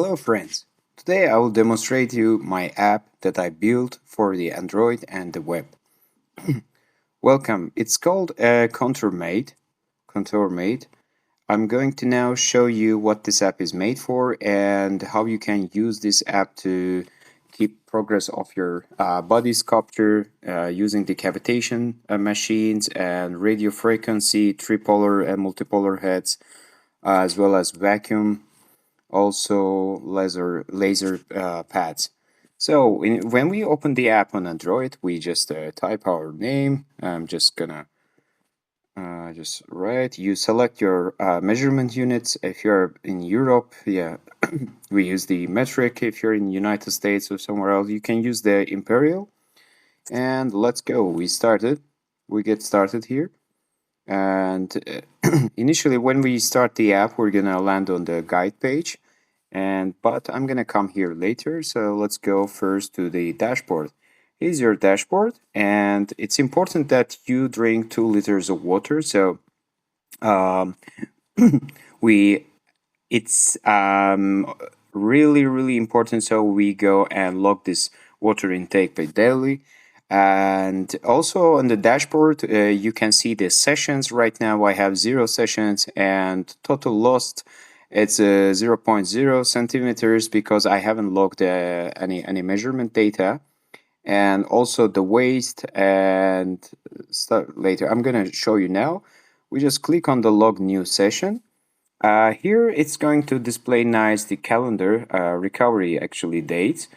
Hello friends, today I will demonstrate you my app that I built for the Android and the web. Welcome, it's called ContourMate. ContourMate. I'm going to now show you what this app is made for and how you can use this app to keep progress of your body sculpture using the cavitation machines and radio frequency, tripolar and multipolar heads, as well as vacuum, also laser pads. So when we open the app on Android, we just type our name. I'm just gonna just write. You select your measurement units. If you're in Europe, yeah, we use the metric. If you're in the United States or somewhere else, you can use the imperial. And let's go. We get started here. And initially, when we start the app, we're gonna land on the guide page. But I'm gonna come here later, so let's go first to the dashboard. Here's your dashboard, and it's important that you drink 2 liters of water. So um, we it's really important. So we go and log this water intake by daily. And also on the dashboard, you can see the sessions. Right now, I have 0 sessions and total lost. It's 0.0 centimeters because I haven't logged any measurement data, and also the waste and stuff later. I'm gonna show you now. We just click on the log new session. Here it's going to display nice the calendar recovery actually dates,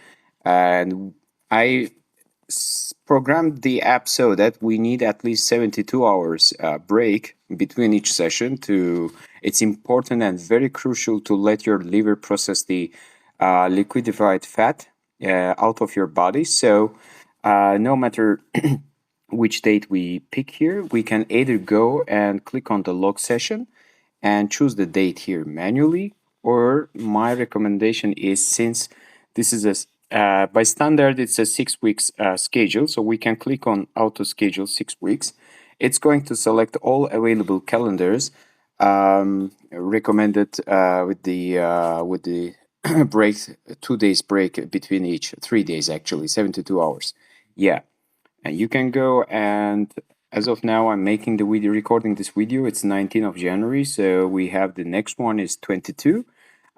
and I programmed the app so that we need at least 72 hours break between each session. It's important and very crucial to let your liver process the liquefied fat out of your body. So no matter which date we pick here, we can either go and click on the log session and choose the date here manually, or my recommendation is, since this is by standard it's a 6 weeks schedule, so we can click on auto schedule 6 weeks. It's going to select all available calendars recommended with the break, 2 days break between each, 3 days actually, 72 hours. Yeah, and you can go, and as of now I'm making the video, recording this video, it's 19th of January, so we have the next one is 22.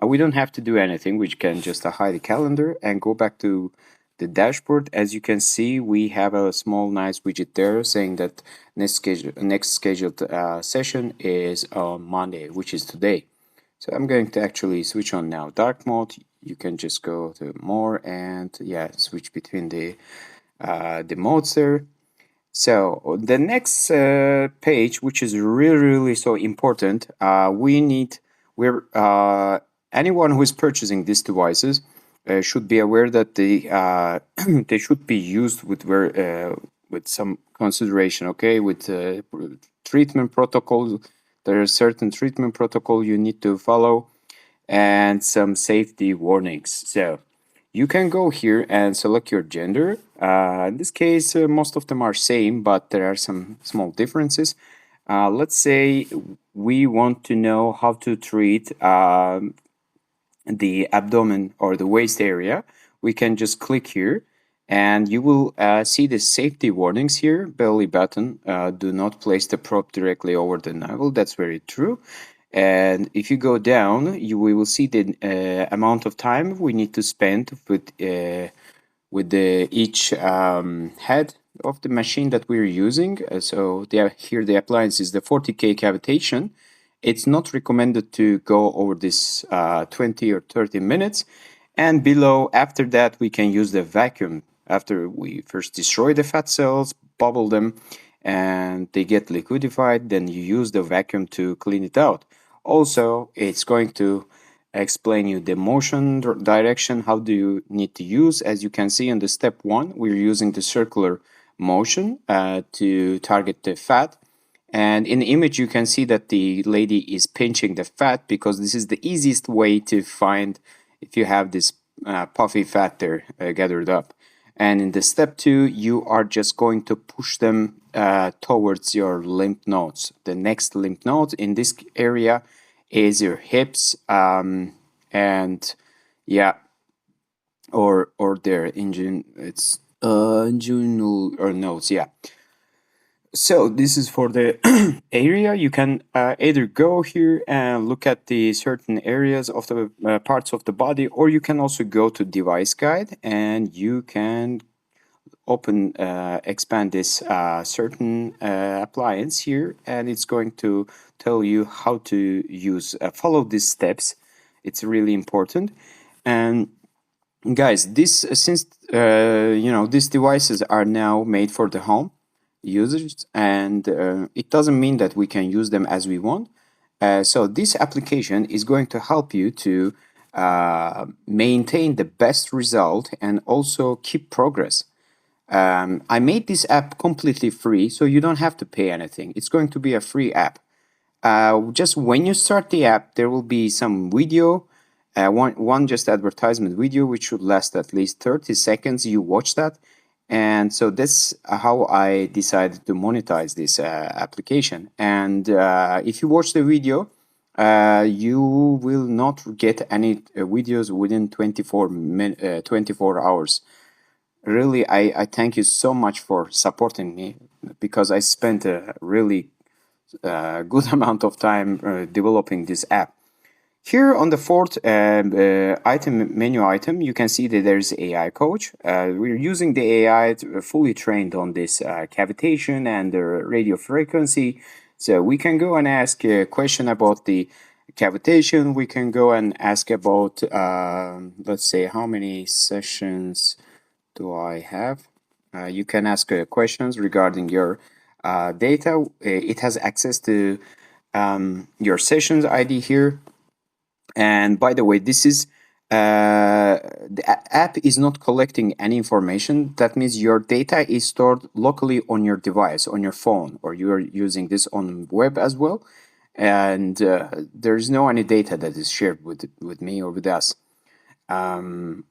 We don't have to do anything, we can just hide the calendar and go back to the dashboard. As you can see, we have a small nice widget there saying that next scheduled session is on Monday, which is today. So I'm going to actually switch on now dark mode. You can just go to more and yeah, switch between the modes there. So the next page, which is really so important, anyone who is purchasing these devices should be aware that they should be used with some consideration. Okay, with treatment protocol, there are certain treatment protocol you need to follow, and some safety warnings. So you can go here and select your gender. In this case, most of them are same, but there are some small differences. Let's say we want to know how to treat the abdomen or the waist area. We can just click here, and you will see the safety warnings here. Belly button, do not place the probe directly over the navel. That's very true. And if you go down, we will see the amount of time we need to spend with each head of the machine that we're using. So here the appliance is the 40K cavitation. It's not recommended to go over this 20 or 30 minutes. And below, after that, we can use the vacuum. After we first destroy the fat cells, bubble them, and they get liquefied, then you use the vacuum to clean it out. Also, it's going to explain you the motion direction, how do you need to use. As you can see in the step 1, we're using the circular motion to target the fat. And in the image, you can see that the lady is pinching the fat, because this is the easiest way to find if you have this puffy fat there gathered up. And in the step 2, you are just going to push them towards your lymph nodes. The next lymph node in this area is your hips, and Yeah, or their engine. It's journal or notes. Yeah. So this is for the area. You can either go here and look at the certain areas of the parts of the body, or you can also go to device guide and you can expand this certain appliance here, and it's going to tell you how to use, follow these steps. It's really important. And guys, this since these devices are now made for the home users, and it doesn't mean that we can use them as we want. So this application is going to help you to maintain the best result and also keep progress. I made this app completely free, so you don't have to pay anything. It's going to be a free app. Just when you start the app, there will be some video, one just advertisement video, which should last at least 30 seconds. You watch that. And so that's how I decided to monetize this application. And if you watch the video, you will not get any videos within 24 hours. Really, I thank you so much for supporting me, because I spent a really good amount of time developing this app. Here on the fourth menu item, you can see that there's AI coach. We're using the AI fully trained on this cavitation and the radio frequency. So we can go and ask a question about the cavitation. We can go and ask about, let's say, how many sessions do I have? You can ask questions regarding your data. It has access to your sessions ID here. And by the way, this is the app is not collecting any information. That means your data is stored locally on your device, on your phone, or you are using this on web as well. And there's no any data that is shared with me or with us. I'm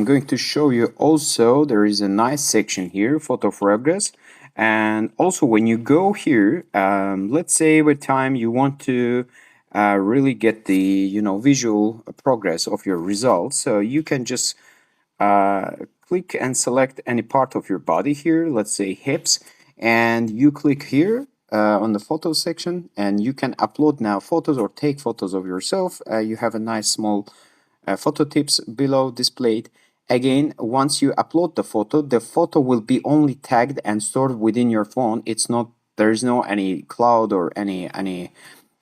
going to show you also, there is a nice section here, photo progress. And also when you go here, let's say with time you want to really get the visual progress of your results. So you can just click and select any part of your body here, let's say hips, and you click here on the photo section, and you can upload now photos or take photos of yourself. You have a nice small photo tips below displayed. Again, once you upload the photo will be only tagged and stored within your phone. It's not, there is no any cloud or any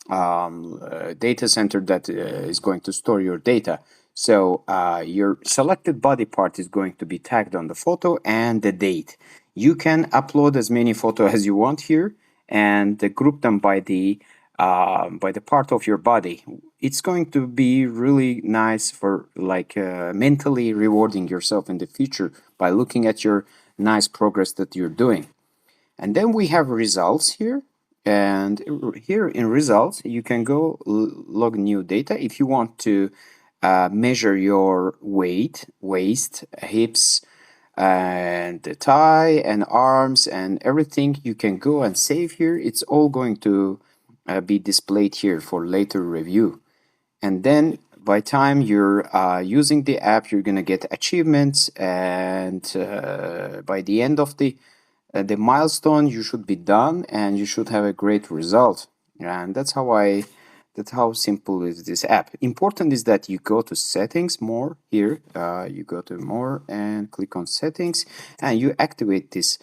data center that is going to store your data. So your selected body part is going to be tagged on the photo and the date. You can upload as many photos as you want here and group them by the part of your body. It's going to be really nice for like mentally rewarding yourself in the future by looking at your nice progress that you're doing. And then we have results here. And here in results, you can go log new data. If you want to measure your weight, waist, hips, and the thigh and arms and everything, you can go and save here. It's all going to be displayed here for later review. And then by time you're using the app, you're gonna get achievements, and by the end of the milestone, you should be done and you should have a great result. And that's how simple is this app. Important is that you go to settings more here. You go to more and click on settings, and you activate this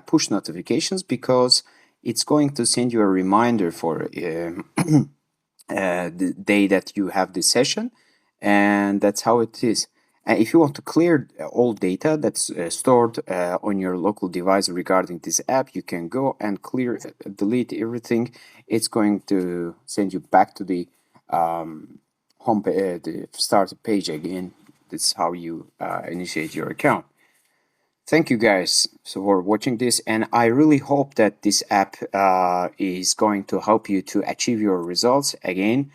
push notifications, because it's going to send you a reminder for the day that you have this session, and that's how it is. And if you want to clear all data that's stored on your local device regarding this app, you can go and clear, delete everything. It's going to send you back to the home the start page again. That's how you initiate your account. Thank you guys for watching this, and I really hope that this app is going to help you to achieve your results. Again,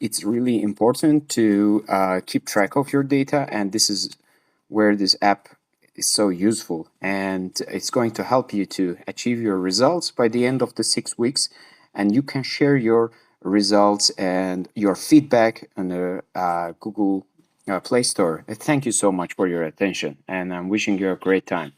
it's really important to keep track of your data, and this is where this app is so useful, and it's going to help you to achieve your results by the end of the 6 weeks, and you can share your results and your feedback on the Google Play Store. Thank you so much for your attention, and I'm wishing you a great time.